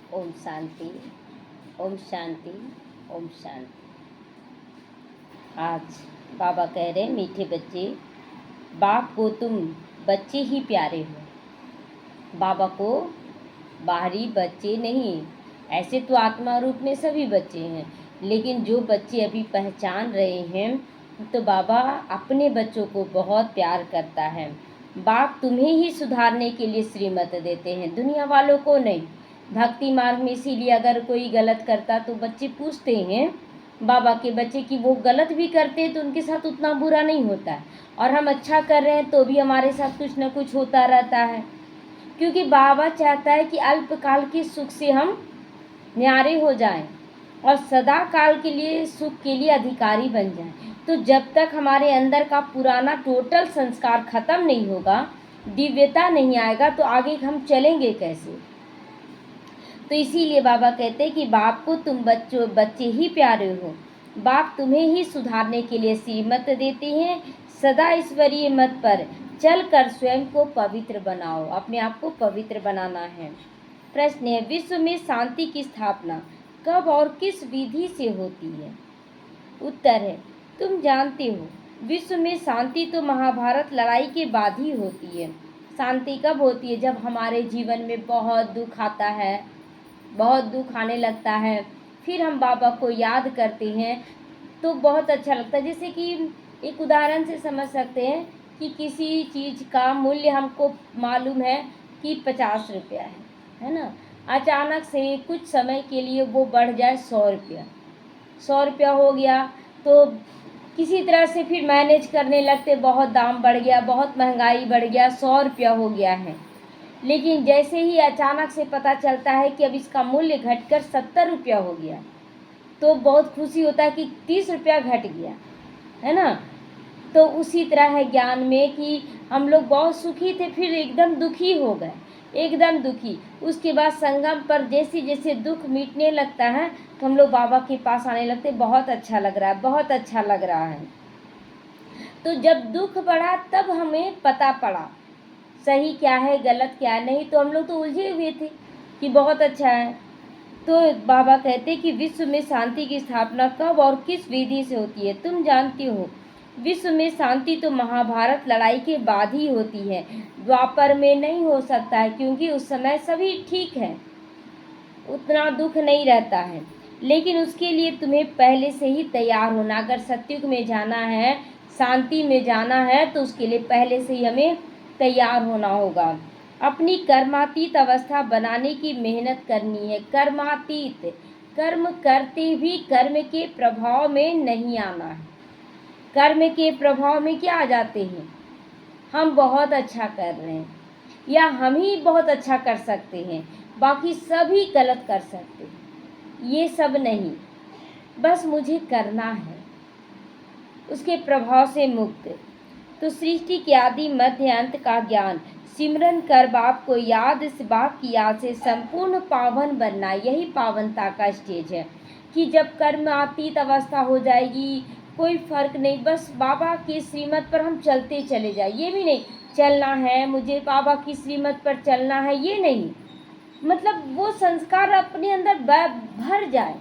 ओम शांति, ओम शांति, ओम शांति। आज बाबा कह रहे हैं, मीठे बच्चे, बाप को तुम बच्चे ही प्यारे हो। बाबा को बाहरी बच्चे नहीं, ऐसे तो आत्मा रूप में सभी बच्चे हैं, लेकिन जो बच्चे अभी पहचान रहे हैं तो बाबा अपने बच्चों को बहुत प्यार करता है। बाप तुम्हें ही सुधारने के लिए श्रीमत देते हैं, दुनिया वालों को नहीं। भक्ति मार्ग में इसीलिए अगर कोई गलत करता तो बच्चे पूछते हैं बाबा के बच्चे कि वो गलत भी करते हैं तो उनके साथ उतना बुरा नहीं होता है, और हम अच्छा कर रहे हैं तो भी हमारे साथ कुछ न कुछ होता रहता है, क्योंकि बाबा चाहता है कि अल्पकाल के सुख से हम न्यारे हो जाएं और सदा काल के लिए सुख के लिए अधिकारी बन जाएं। तो जब तक हमारे अंदर का पुराना टोटल संस्कार खत्म नहीं होगा, दिव्यता नहीं आएगा, तो आगे हम चलेंगे कैसे। तो इसीलिए बाबा कहते हैं कि बाप को तुम बच्चे ही प्यारे हो। बाप तुम्हें ही सुधारने के लिए श्रीमत देते हैं। सदा ईश्वरीय मत पर चल कर स्वयं को पवित्र बनाओ, अपने आप को पवित्र बनाना है। प्रश्न है, विश्व में शांति की स्थापना कब और किस विधि से होती है? उत्तर है, तुम जानते हो विश्व में शांति तो महाभारत लड़ाई के बाद ही होती है। शांति कब होती है? जब हमारे जीवन में बहुत दुख आता है, बहुत दुख आने लगता है, फिर हम बाबा को याद करते हैं तो बहुत अच्छा लगता है। जैसे कि एक उदाहरण से समझ सकते हैं कि किसी चीज़ का मूल्य हमको मालूम है कि 50 रुपया है ना, अचानक से कुछ समय के लिए वो बढ़ जाए 100 रुपया, 100 रुपया हो गया तो किसी तरह से फिर मैनेज करने लगते, बहुत दाम बढ़ गया, बहुत महंगाई बढ़ गया, 100 रुपया हो गया है। लेकिन जैसे ही अचानक से पता चलता है कि अब इसका मूल्य घटकर 70 रुपया हो गया तो बहुत खुशी होता है कि 30 रुपया घट गया, है ना। तो उसी तरह है ज्ञान में कि हम लोग बहुत सुखी थे, फिर एकदम दुखी हो गए, एकदम दुखी। उसके बाद संगम पर जैसे जैसे दुख मिटने लगता है तो हम लोग बाबा के पास आने लगते, बहुत अच्छा लग रहा है, बहुत अच्छा लग रहा है। तो जब दुख बढ़ा तब हमें पता पड़ा सही क्या है, गलत क्या है, नहीं तो हम लोग तो उलझे हुए थे कि बहुत अच्छा है। तो बाबा कहते कि विश्व में शांति की स्थापना कब और किस विधि से होती है? तुम जानती हो विश्व में शांति तो महाभारत लड़ाई के बाद ही होती है, द्वापर में नहीं हो सकता है, क्योंकि उस समय सभी ठीक है, उतना दुख नहीं रहता है। लेकिन उसके लिए तुम्हें पहले से ही तैयार होना, अगर सत्युग में जाना है, शांति में जाना है, तो उसके लिए पहले से ही हमें तैयार होना होगा। अपनी कर्मातीत अवस्था बनाने की मेहनत करनी है। कर्मातीत, कर्म करते भी कर्म के प्रभाव में नहीं आना है। कर्म के प्रभाव में क्या आ जाते हैं? हम बहुत अच्छा कर रहे हैं या हम ही बहुत अच्छा कर सकते हैं, बाकी सभी गलत कर सकते हैं, ये सब नहीं, बस मुझे करना है, उसके प्रभाव से मुक्त। तो सृष्टि के आदि मध्य अंत का ज्ञान सिमरन कर बाप को याद, इस बाप की याद से संपूर्ण पावन बनना, यही पावनता का स्टेज है कि जब कर्मातीत अवस्था हो जाएगी, कोई फर्क नहीं, बस बाबा की श्रीमत पर हम चलते चले जाए। ये भी नहीं चलना है मुझे बाबा की श्रीमत पर चलना है, ये नहीं, मतलब वो संस्कार अपने अंदर भर जाए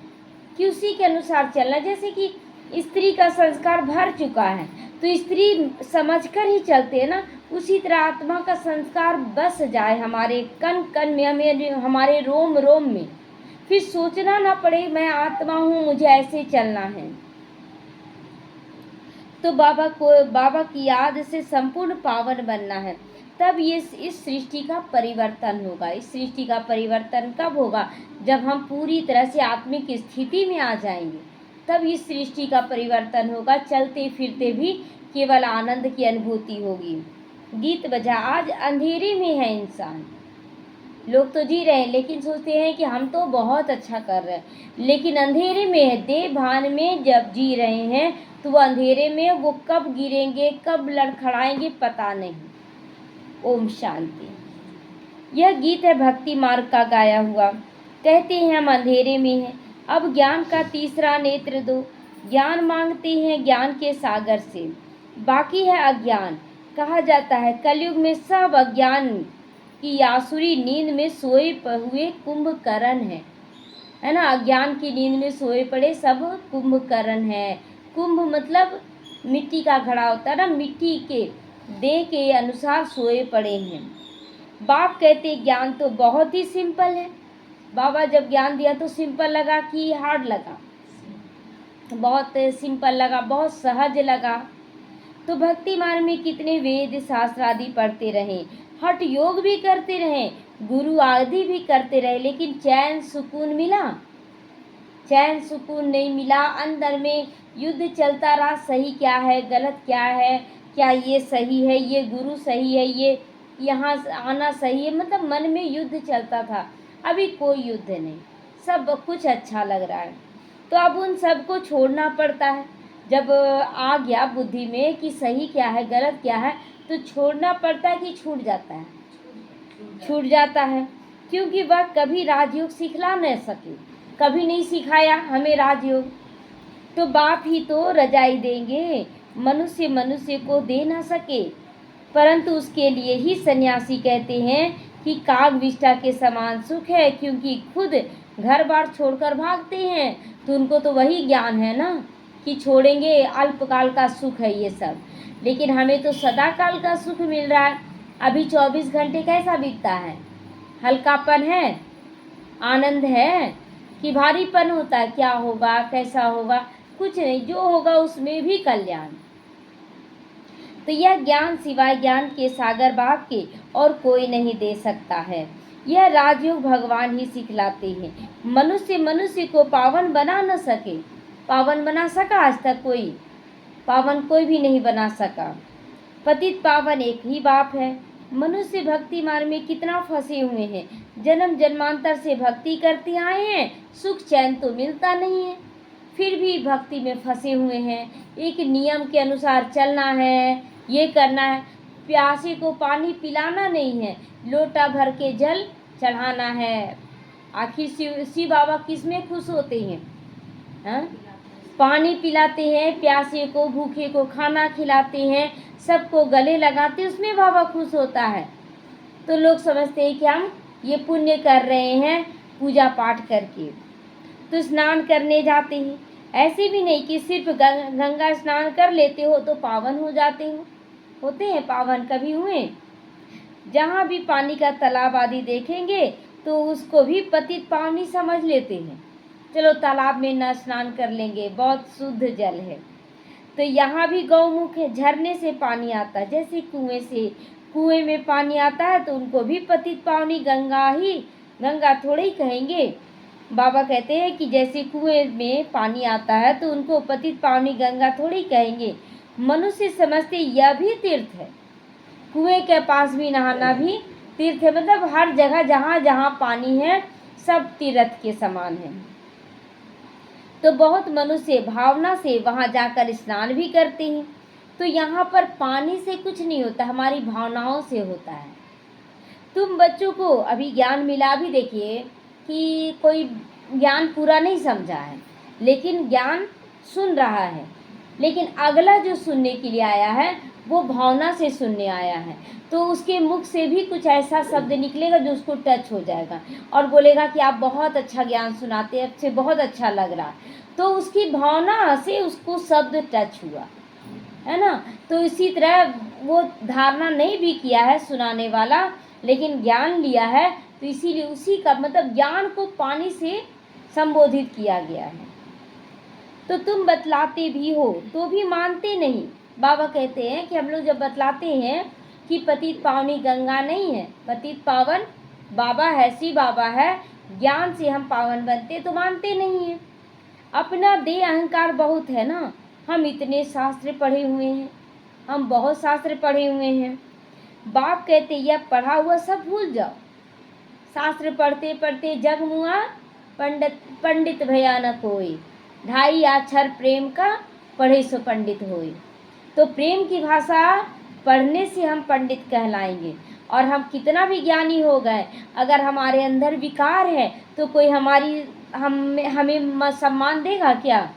कि उसी के अनुसार चलना। जैसे कि स्त्री का संस्कार भर चुका है तो स्त्री समझकर ही चलते हैं ना, उसी तरह आत्मा का संस्कार बस जाए हमारे कण कण में, हमारे रोम रोम में, फिर सोचना ना पड़े मैं आत्मा हूँ, मुझे ऐसे चलना है। तो बाबा की याद से संपूर्ण पावन बनना है, तब ये इस सृष्टि का परिवर्तन होगा। इस सृष्टि का परिवर्तन कब होगा? जब हम पूरी तरह से आत्मिक स्थिति में आ जाएंगे, तब इस सृष्टि का परिवर्तन होगा। चलते फिरते भी केवल आनंद की अनुभूति होगी। गीत बजा, आज अंधेरे में है इंसान, लोग तो जी रहे हैं लेकिन सोचते हैं कि हम तो बहुत अच्छा कर रहे हैं, लेकिन अंधेरे में है, देह भान में जब जी रहे हैं तो वो अंधेरे में, वो कब गिरेंगे, कब लड़खड़ाएंगे, पता नहीं। ओम शांति। यह गीत है भक्ति मार्ग का गाया हुआ। कहते हैं हम अंधेरे में हैं, अब ज्ञान का तीसरा नेत्र दो। ज्ञान मांगते हैं ज्ञान के सागर से, बाकी है अज्ञान। कहा जाता है कलयुग में सब अज्ञान कि आसुरी नींद में सोए हुए कुंभकर्ण है ना, अज्ञान की नींद में सोए पड़े सब कुंभकर्ण है। कुंभ मतलब मिट्टी का घड़ा होता है ना, मिट्टी के देह के अनुसार सोए पड़े हैं। बाप कहते ज्ञान तो बहुत ही सिंपल है। बाबा जब ज्ञान दिया तो सिंपल लगा कि हार्ड लगा? बहुत सिंपल लगा, बहुत सहज लगा। तो भक्ति मार्ग में कितने वेद शास्त्र आदि पढ़ते रहे, हठ योग भी करते रहे, गुरु आदि भी करते रहे, लेकिन चैन सुकून मिला? चैन सुकून नहीं मिला। अंदर में युद्ध चलता रहा, सही क्या है, गलत क्या है, क्या ये सही है, ये गुरु सही है, ये यहाँ आना सही है, मतलब मन में युद्ध चलता था। अभी कोई युद्ध नहीं, सब कुछ अच्छा लग रहा है। तो अब उन सबको छोड़ना पड़ता है। जब आ गया बुद्धि में कि सही क्या है, गलत क्या है, तो छोड़ना पड़ता है कि छूट जाता है? छूट जाता है, क्योंकि वह कभी राजयोग सिखला न सके, कभी नहीं सिखाया हमें राजयोग। तो बाप ही तो रजाई देंगे, मनुष्य मनुष्य को दे ना सके। परंतु उसके लिए ही सन्यासी कहते हैं कि काग विष्ठा के समान सुख है, क्योंकि खुद घर बार छोड़कर भागते हैं। तो उनको तो वही ज्ञान है ना कि छोड़ेंगे, अल्पकाल का सुख है ये सब, लेकिन हमें तो सदा काल का सुख मिल रहा है। अभी 24 घंटे कैसा बीतता है? हल्कापन है, आनंद है कि भारीपन होता है? क्या होगा, कैसा होगा, कुछ नहीं, जो होगा उसमें भी कल्याण। तो यह ज्ञान सिवाय ज्ञान के सागर बाप के और कोई नहीं दे सकता है। यह राजयोग भगवान ही सिखलाते हैं। मनुष्य मनुष्य को पावन बना न सके। पावन बना सका आज तक कोई? पावन कोई भी नहीं बना सका। पतित पावन एक ही बाप है। मनुष्य भक्ति मार्ग में कितना फंसे हुए हैं, जन्म जन्मांतर से भक्ति करते आए हैं, सुख चैन तो मिलता नहीं है, फिर भी भक्ति में फंसे हुए हैं। एक नियम के अनुसार चलना है, ये करना है, प्यासे को पानी पिलाना नहीं है, लोटा भर के जल चढ़ाना है। आखिर शिव बाबा किस में खुश होते हैं? हाँ, पानी पिलाते हैं, प्यासे को भूखे को खाना खिलाते हैं, सबको गले लगाते, उसमें बाबा खुश होता है। तो लोग समझते हैं कि हम ये पुण्य कर रहे हैं पूजा पाठ करके, तो स्नान करने जाते हैं। ऐसे भी नहीं कि सिर्फ गंगा स्नान कर लेते हो तो पावन हो जाते हो। होते हैं पावन, कभी हुए? जहाँ भी पानी का तालाब आदि देखेंगे तो उसको भी पतित पावनी समझ लेते हैं। चलो तालाब में न स्नान कर लेंगे, बहुत शुद्ध जल है। तो यहाँ भी गौमुख है, झरने से पानी आता है, जैसे कुएं से, कुएं में पानी आता है तो उनको भी पतित पावनी गंगा ही, गंगा थोड़े ही कहेंगे। बाबा कहते हैं कि जैसे कुएं में पानी आता है तो उनको पतित पावनी गंगा थोड़ी कहेंगे। मनुष्य समझते यह भी तीर्थ है, कुएं के पास भी नहाना भी तीर्थ है, मतलब हर जगह जहाँ जहाँ पानी है सब तीर्थ के समान है। तो बहुत मनुष्य भावना से वहाँ जाकर स्नान भी करते हैं। तो यहाँ पर पानी से कुछ नहीं होता, हमारी भावनाओं से होता है। तुम बच्चों को अभी ज्ञान मिला, भी देखिए कि कोई ज्ञान पूरा नहीं समझा है, लेकिन ज्ञान सुन रहा है, लेकिन अगला जो सुनने के लिए आया है वो भावना से सुनने आया है, तो उसके मुख से भी कुछ ऐसा शब्द निकलेगा जो उसको टच हो जाएगा और बोलेगा कि आप बहुत अच्छा ज्ञान सुनाते हैं, आपसे बहुत अच्छा लग रहा। तो उसकी भावना से उसको शब्द टच हुआ, है ना। तो इसी तरह वो धारणा नहीं भी किया है सुनाने वाला, लेकिन ज्ञान लिया है, तो इसीलिए उसी का मतलब ज्ञान को पानी से संबोधित किया गया है। तो तुम बतलाते भी हो तो भी मानते नहीं। बाबा कहते हैं कि हम लोग जब बतलाते हैं कि पतित पावनी गंगा नहीं है, पतित पावन बाबा है, शिव बाबा है, ज्ञान से हम पावन बनते, तो मानते नहीं हैं। अपना दे अहंकार बहुत है ना, हम इतने शास्त्र पढ़े हुए हैं, हम बहुत शास्त्र पढ़े हुए हैं। बाप कहते यह पढ़ा हुआ सब भूल जाओ। शास्त्र पढ़ते पढ़ते जग मुआ, पंडित भया न कोई, 2.5 अक्षर प्रेम का पढ़े सो पंडित होए। तो प्रेम की भाषा पढ़ने से हम पंडित कहलाएंगे। और हम कितना भी ज्ञानी हो गए, अगर हमारे अंदर विकार है तो कोई हमें सम्मान देगा क्या?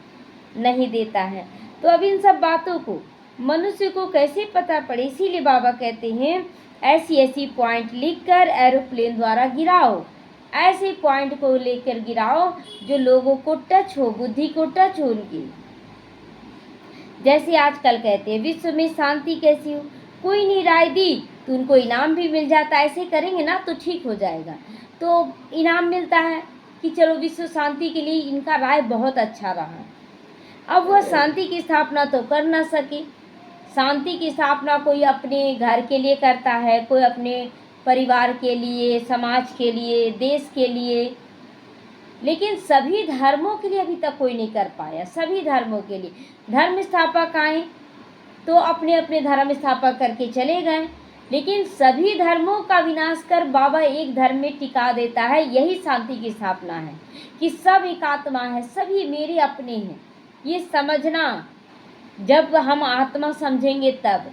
नहीं देता है। तो अब इन सब बातों को मनुष्य को कैसे पता पड़े? इसीलिए बाबा कहते हैं ऐसी ऐसी पॉइंट लिखकर एरोप्लेन द्वारा गिराओ। ऐसे पॉइंट को लेकर गिराओ जो लोगों को टच हो, बुद्धि को टच हो उनकी। जैसे आजकल कहते हैं विश्व में शांति कैसी हो, कोई नहीं राय दी तो उनको इनाम भी मिल जाता है। ऐसे करेंगे ना तो ठीक हो जाएगा, तो इनाम मिलता है कि चलो विश्व शांति के लिए इनका राय बहुत अच्छा रहा। अब वह शांति की स्थापना तो कर ना सके। शांति की स्थापना कोई अपने घर के लिए करता है, कोई अपने परिवार के लिए, समाज के लिए, देश के लिए, लेकिन सभी धर्मों के लिए अभी तक कोई नहीं कर पाया। सभी धर्मों के लिए धर्म स्थापक आए तो अपने अपने धर्म स्थापक करके चले गए, लेकिन सभी धर्मों का विनाश कर बाबा एक धर्म में टिका देता है। यही शांति की स्थापना है कि सब एक आत्मा है, सभी मेरे अपने हैं। ये समझना, जब हम आत्मा समझेंगे तब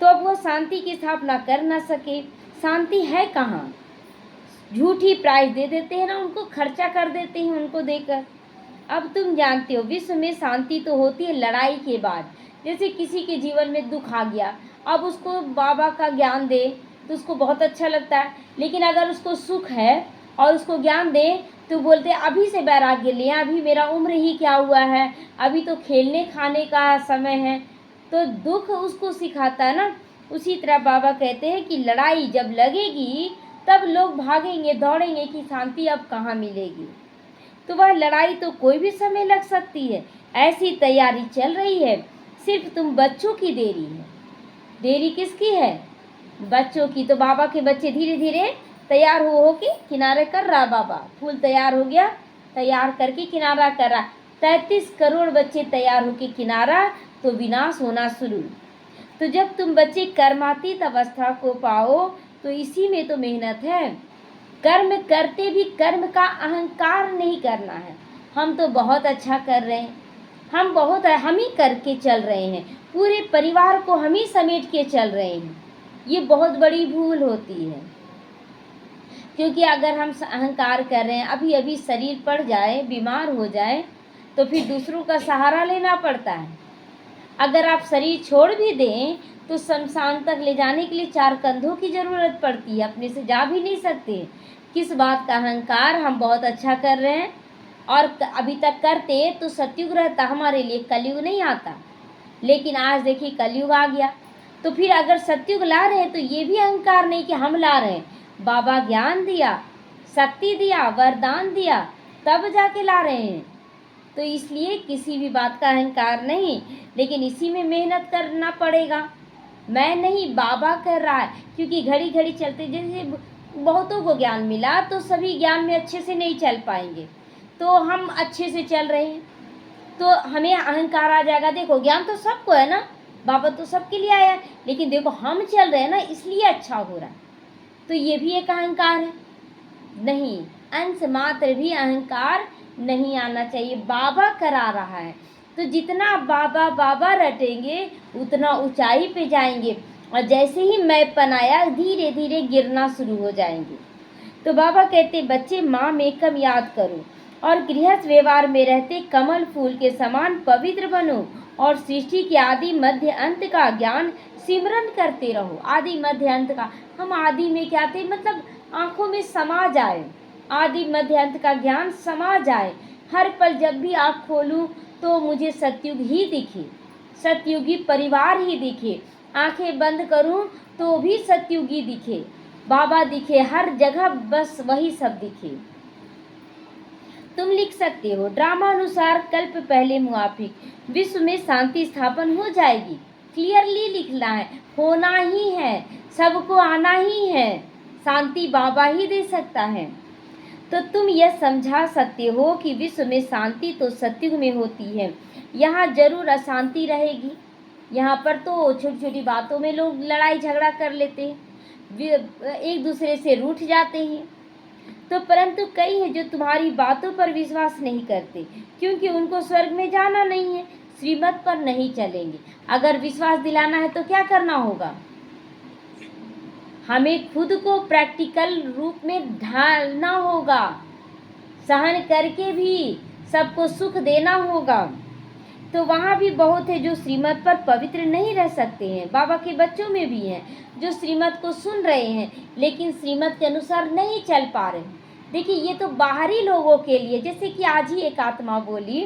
तो अब वो शांति की स्थापना कर ना सके। शांति है कहाँ? झूठी प्राइस दे देते हैं ना, उनको खर्चा कर देते हैं उनको देकर। अब तुम जानते हो विश्व में शांति तो होती है लड़ाई के बाद। जैसे किसी के जीवन में दुख आ गया, अब उसको बाबा का ज्ञान दे तो उसको बहुत अच्छा लगता है, लेकिन अगर उसको सुख है और उसको ज्ञान दे तो बोलते अभी से वैराग्य ले, अभी मेरा उम्र ही क्या हुआ है, अभी तो खेलने खाने का समय है। तो दुख उसको सिखाता है ना। उसी तरह बाबा कहते हैं कि लड़ाई जब लगेगी तब लोग भागेंगे, दौड़ेंगे कि शांति अब कहाँ मिलेगी। तो वह लड़ाई तो कोई भी समय लग सकती है। ऐसी तैयारी चल रही है, सिर्फ तुम बच्चों की देरी है। देरी किसकी है? बच्चों की। तो बाबा के बच्चे धीरे धीरे तैयार हो के किनारे कर रहा। बाबा फूल तैयार हो गया, तैयार करके किनारा कर रहा। 33 करोड़ बच्चे तैयार होके किनारा, तो विनाश होना शुरू। तो जब तुम बच्चे कर्मातीत अवस्था को पाओ तो इसी में तो मेहनत है। कर्म करते भी कर्म का अहंकार नहीं करना है। हम तो बहुत अच्छा कर रहे हैं, हम ही करके चल रहे हैं, पूरे परिवार को हम ही समेट के चल रहे हैं। ये बहुत बड़ी भूल होती है, क्योंकि अगर हम अहंकार कर रहे हैं, अभी अभी शरीर पड़ जाए, बीमार हो जाए तो फिर दूसरों का सहारा लेना पड़ता है। अगर आप शरीर छोड़ भी दें तो शमशान तक ले जाने के लिए 4 कंधों की ज़रूरत पड़ती है, अपने से जा भी नहीं सकते। किस बात का अहंकार? हम बहुत अच्छा कर रहे हैं और अभी तक करते तो सतयुग रहता, हमारे लिए कलयुग नहीं आता। लेकिन आज देखिए कलयुग आ गया, तो फिर अगर सतयुग ला रहे हैं तो ये भी अहंकार नहीं कि हम ला रहे हैं। बाबा ज्ञान दिया, शक्ति दिया, वरदान दिया, तब जाके ला रहे हैं। तो इसलिए किसी भी बात का अहंकार नहीं, लेकिन इसी में मेहनत करना पड़ेगा। मैं नहीं, बाबा कर रहा है, क्योंकि घड़ी घड़ी चलते, जैसे बहुतों को ज्ञान मिला तो सभी ज्ञान में अच्छे से नहीं चल पाएंगे, तो हम अच्छे से चल रहे हैं तो हमें अहंकार आ जाएगा। देखो ज्ञान तो सबको है ना, बाबा तो सबके लिए आया है, लेकिन देखो हम चल रहे हैं ना, इसलिए अच्छा हो रहा है। तो ये भी एक अहंकार है। नहीं, अंश मात्र भी अहंकार नहीं आना चाहिए। बाबा करा रहा है तो जितना बाबा बाबा रटेंगे उतना ऊंचाई पे जाएंगे, और जैसे ही मैपन आया धीरे धीरे गिरना शुरू हो जाएंगे। तो बाबा कहते बच्चे माँ मेकम याद करो और गृहस्थ व्यवहार में रहते कमल फूल के समान पवित्र बनो, और सृष्टि के आदि मध्य अंत का ज्ञान सिमरन करते रहो। आदि मध्य अंत का, हम आदि में क्या थे, मतलब आँखों में समा जाए, आदि मध्य अंत का ज्ञान समा जाए। हर पल जब भी आँख खोलूं तो मुझे सतयुग ही दिखे, सतयुगी परिवार ही दिखे। आंखें बंद करूं तो भी सतयुगी दिखे, बाबा दिखे, हर जगह बस वही सब दिखे। तुम लिख सकते हो ड्रामा अनुसार कल्प पहले मुआफिक विश्व में शांति स्थापन हो जाएगी। क्लियरली लिखना है, होना ही है, सबको आना ही है, शांति बाबा ही दे सकता है। तो तुम यह समझा सकते हो कि विश्व में शांति तो सतयुग में होती है। यहाँ जरूर अशांति रहेगी, यहाँ पर तो छोटी छोटी बातों में लोग लड़ाई झगड़ा कर लेते हैं, एक दूसरे से रूठ जाते हैं। तो परंतु कई हैं जो तुम्हारी बातों पर विश्वास नहीं करते, क्योंकि उनको स्वर्ग में जाना नहीं है, श्रीमत पर नहीं चलेंगे। अगर विश्वास दिलाना है तो क्या करना होगा? हमें खुद को प्रैक्टिकल रूप में ढालना होगा, सहन करके भी सबको सुख देना होगा। तो वहाँ भी बहुत है जो श्रीमत पर पवित्र नहीं रह सकते हैं। बाबा के बच्चों में भी हैं जो श्रीमत को सुन रहे हैं लेकिन श्रीमत के अनुसार नहीं चल पा रहे हैं। देखिए, ये तो बाहरी लोगों के लिए, जैसे कि आज ही एक आत्मा बोली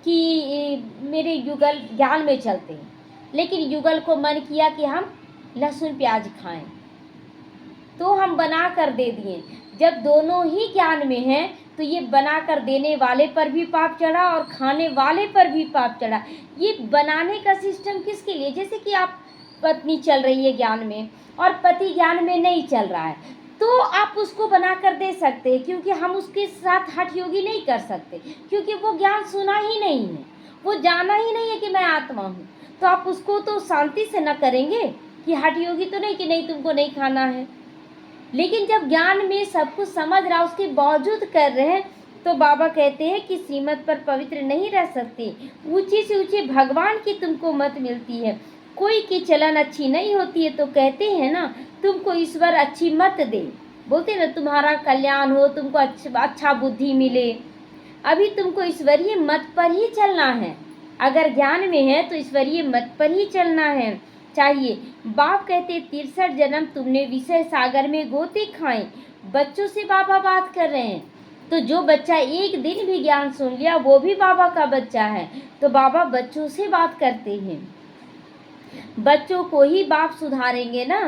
कि मेरे युगल ज्ञान में चलते हैं, लेकिन युगल को मन किया कि हम लहसुन प्याज खाएं, तो हम बना कर दे दिए। जब दोनों ही ज्ञान में हैं तो ये बना कर देने वाले पर भी पाप चढ़ा और खाने वाले पर भी पाप चढ़ा। ये बनाने का सिस्टम किसके लिए? जैसे कि आप पत्नी चल रही है ज्ञान में और पति ज्ञान में नहीं चल रहा है, तो आप उसको बना कर दे सकते हैं, क्योंकि हम उसके साथ हठ योगी नहीं कर सकते, क्योंकि वो ज्ञान सुना ही नहीं है, वो जाना ही नहीं है कि मैं आत्मा हूँ। तो आप उसको तो शांति से न करेंगे कि हठ योगी तो नहीं कि नहीं तुमको नहीं खाना है। लेकिन जब ज्ञान में सब कुछ समझ रहा उसके बावजूद कर रहे हैं, तो बाबा कहते हैं कि श्रीमत पर पवित्र नहीं रह सकते। ऊंचे से ऊंचे भगवान की तुमको मत मिलती है, कोई की चलन अच्छी नहीं होती है तो कहते हैं ना, तुमको ईश्वर अच्छी मत दे, बोलते ना तुम्हारा कल्याण हो, तुमको अच्छा बुद्धि मिले। अभी तुमको ईश्वरीय मत पर ही चलना है। अगर ज्ञान में है तो ईश्वरीय मत पर ही चलना है चाहिए। बाप कहते 63 जन्म तुमने विषय सागर में गोते खाए। बच्चों से बाबा बात कर रहे हैं, तो जो बच्चा एक दिन भी ज्ञान सुन लिया वो भी बाबा का बच्चा है। तो बाबा बच्चों से बात करते हैं, बच्चों को ही बाप सुधारेंगे ना,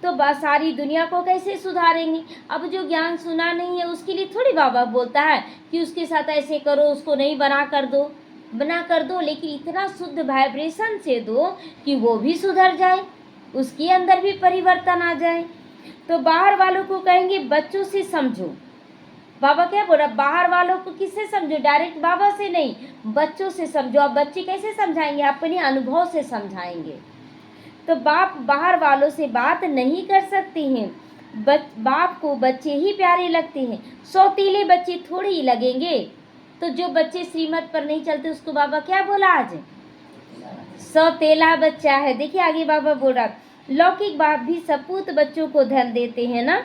तो सारी दुनिया को कैसे सुधारेंगे? अब जो ज्ञान सुना नहीं है उसके लिए थोड़ी बाबा बोलता है कि उसके साथ ऐसे करो, उसको नहीं बना कर दो, लेकिन इतना शुद्ध वाइब्रेशन से दो कि वो भी सुधर जाए, उसके अंदर भी परिवर्तन आ जाए। तो बाहर वालों को कहेंगे बच्चों से समझो। बाबा क्या बोल रहा? बाहर वालों को किससे समझो? डायरेक्ट बाबा से नहीं, बच्चों से समझो। अब बच्चे कैसे समझाएंगे? अपने अनुभव से समझाएंगे। तो बाप बाहर वालों से बात नहीं कर सकते हैं। बाप को बच्चे ही प्यारे लगते हैं, सौतीले बच्चे थोड़े ही लगेंगे। तो जो बच्चे श्रीमत पर नहीं चलते उसको बाबा क्या बोला आज? सौतेला बच्चा है। देखिए आगे बाबा बोल रहा, लौकिक बाप भी सपूत बच्चों को धन देते हैं ना।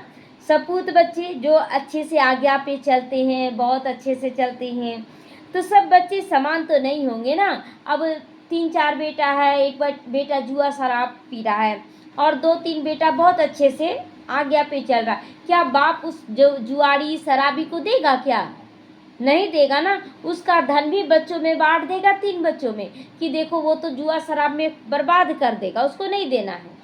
सपूत बच्चे जो अच्छे से आज्ञा पे चलते हैं, बहुत अच्छे से चलते हैं। तो सब बच्चे समान तो नहीं होंगे ना। अब 3-4 बेटा है, एक बेटा जुआ शराब पी रहा है और 2-3 बेटा बहुत अच्छे से आज्ञा पे चल रहा है। क्या बाप उस जो जुआरी शराबी को देगा? क्या नहीं देगा ना। उसका धन भी बच्चों में बांट देगा, 3 बच्चों में, कि देखो वो तो जुआ शराब में बर्बाद कर देगा, उसको नहीं देना है।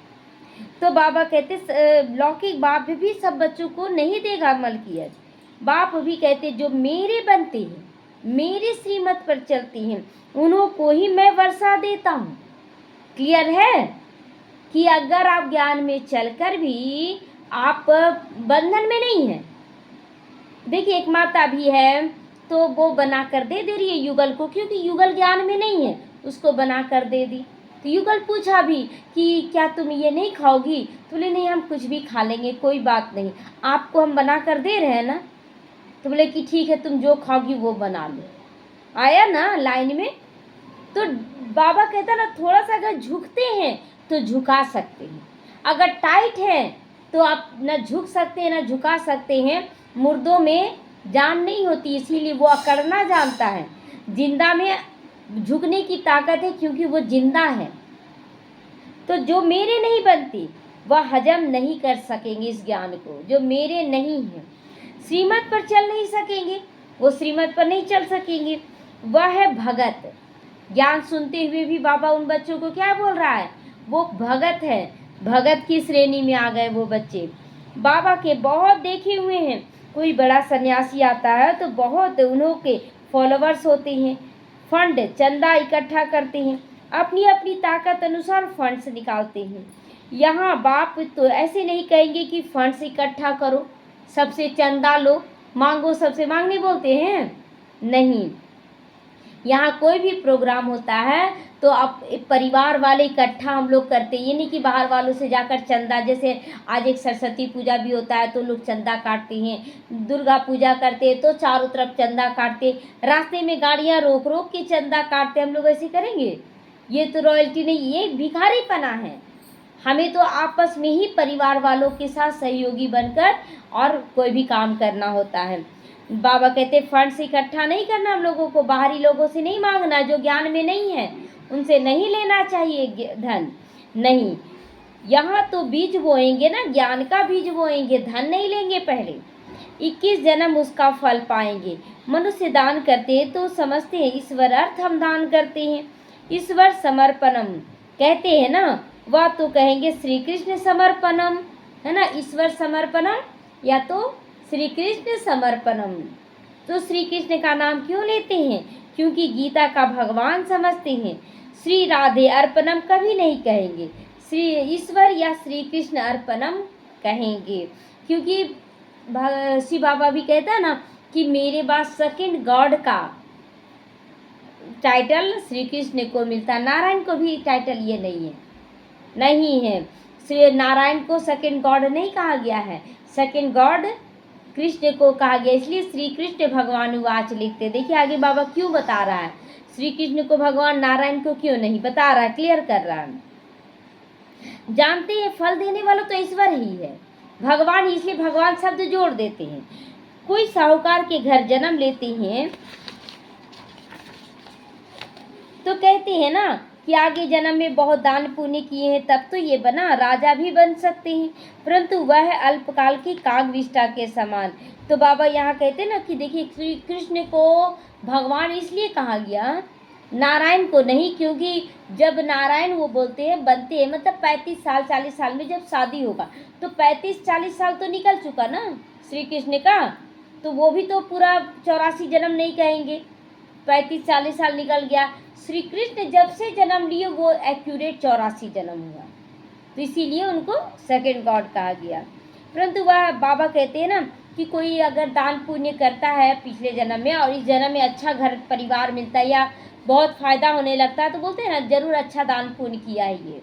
तो बाबा कहते लौकिक बाप भी सब बच्चों को नहीं देगा मलकियत। बाप भी कहते जो मेरे बनते हैं, मेरे श्रीमत पर चलती हैं, उन्हों को ही मैं वर्षा देता हूँ। क्लियर है कि अगर आप ज्ञान में चलकर भी आप बंधन में नहीं है। देखिए एक माता भी है तो वो बना कर दे रही है युगल को, क्योंकि युगल ज्ञान में नहीं है, उसको बना कर दे दी। तो युगल पूछा भी कि क्या तुम ये नहीं खाओगी? तो बोले नहीं, हम कुछ भी खा लेंगे, कोई बात नहीं, आपको हम बना कर दे रहे हैं ना। तो बोले कि ठीक है, तुम जो खाओगी वो बना लो। आया ना लाइन में। तो बाबा कहता ना, थोड़ा सा अगर झुकते हैं तो झुका सकते हैं, अगर टाइट है तो आप न झुक सकते हैं न झुका सकते हैं। मुर्दों में जान नहीं होती, इसीलिए वो अकड़ना जानता है। जिंदा में झुकने की ताकत है, क्योंकि वो जिंदा है। तो जो मेरे नहीं बनती वह हजम नहीं कर सकेंगे इस ज्ञान को। जो मेरे नहीं है श्रीमत पर चल नहीं सकेंगे, वो श्रीमत पर नहीं चल सकेंगे। वह है भगत। ज्ञान सुनते हुए भी बाबा उन बच्चों को क्या बोल रहा है? वो भगत है, भगत की श्रेणी में आ गए वो बच्चे। बाबा के बहुत देखे हुए हैं। कोई बड़ा सन्यासी आता है तो बहुत उन्हों के फॉलोवर्स होते हैं, फंड चंदा इकट्ठा करते हैं, अपनी अपनी ताकत अनुसार फंड्स निकालते हैं। यहाँ बाप तो ऐसे नहीं कहेंगे कि फंड्स इकट्ठा करो, सबसे चंदा लो, मांगो, सबसे मांगने बोलते हैं नहीं। यहाँ कोई भी प्रोग्राम होता है तो आप परिवार वाले इकट्ठा हम लोग करते हैं, ये नहीं कि बाहर वालों से जाकर चंदा। जैसे आज एक सरस्वती पूजा भी होता है तो लोग चंदा काटते हैं, दुर्गा पूजा करते हैं तो चारों तरफ चंदा काटते, रास्ते में गाड़ियाँ रोक रोक के चंदा काटते। हम लोग ऐसे करेंगे? ये तो रॉयल्टी नहीं, ये भिखारीपना है। हमें तो आपस में ही परिवार वालों के साथ सहयोगी बनकर और कोई भी काम करना होता है। बाबा कहते फंड्स इकट्ठा नहीं करना हम लोगों को, बाहरी लोगों से नहीं मांगना, जो ज्ञान में नहीं है उनसे नहीं लेना चाहिए धन। नहीं, यहाँ तो बीज बोएंगे ना, ज्ञान का बीज बोएंगे, धन नहीं लेंगे पहले। 21 जन्म उसका फल पाएंगे। मनुष्य दान करते हैं तो समझते हैं ईश्वर अर्थ हम दान करते हैं। ईश्वर समर्पणम कहते हैं ना, वह तो कहेंगे श्री कृष्ण समर्पणम, है ना, ईश्वर समर्पणम या तो श्री कृष्ण समर्पणम। तो श्री कृष्ण का नाम क्यों लेते हैं? क्योंकि गीता का भगवान समझते हैं। श्री राधे अर्पणम कभी नहीं कहेंगे, श्री ईश्वर या श्री कृष्ण अर्पणम कहेंगे। क्योंकि शिव बाबा भी कहता है ना कि मेरे बाद सेकंड गॉड का टाइटल श्री कृष्ण को मिलता, नारायण को भी टाइटल ये नहीं है। श्री नारायण को सेकंड गॉड नहीं कहा गया है, सेकंड गॉड कृष्ण को कहा गया, इसलिए श्री कृष्ण भगवान वाच लिखते। देखिए आगे बाबा क्यों बता रहा है, श्री कृष्ण को भगवान, नारायण को क्यों नहीं बता रहा है, क्लियर कर रहा है। जानते हैं फल देने वाला तो ईश्वर ही है, भगवान, इसलिए भगवान शब्द जोड़ देते हैं। कोई साहूकार के घर जन्म लेते हैं तो कहते हैं ना कि आगे जन्म में बहुत दान पुण्य किए हैं तब तो ये बना, राजा भी बन सकते हैं, परंतु वह अल्पकाल की कागविष्ठा के समान। तो बाबा यहाँ कहते हैं ना कि देखिए श्री कृष्ण को भगवान इसलिए कहा गया, नारायण को नहीं, क्योंकि जब नारायण वो बोलते हैं बनते हैं, मतलब 35 साल 40 साल में जब शादी होगा तो 35-40 साल तो निकल चुका ना श्री कृष्ण का, तो वो भी तो पूरा 84 जन्म नहीं कहेंगे, 35-40 साल निकल गया। श्री कृष्ण जब से जन्म लिए वो एक्यूरेट 84 जन्म हुआ, तो इसीलिए उनको सेकंड गॉड कहा गया। परंतु वह बाबा कहते हैं ना कि कोई अगर दान पुण्य करता है पिछले जन्म में और इस जन्म में अच्छा घर परिवार मिलता है या बहुत फ़ायदा होने लगता है तो बोलते हैं ना जरूर अच्छा दान पुण्य किया है ये,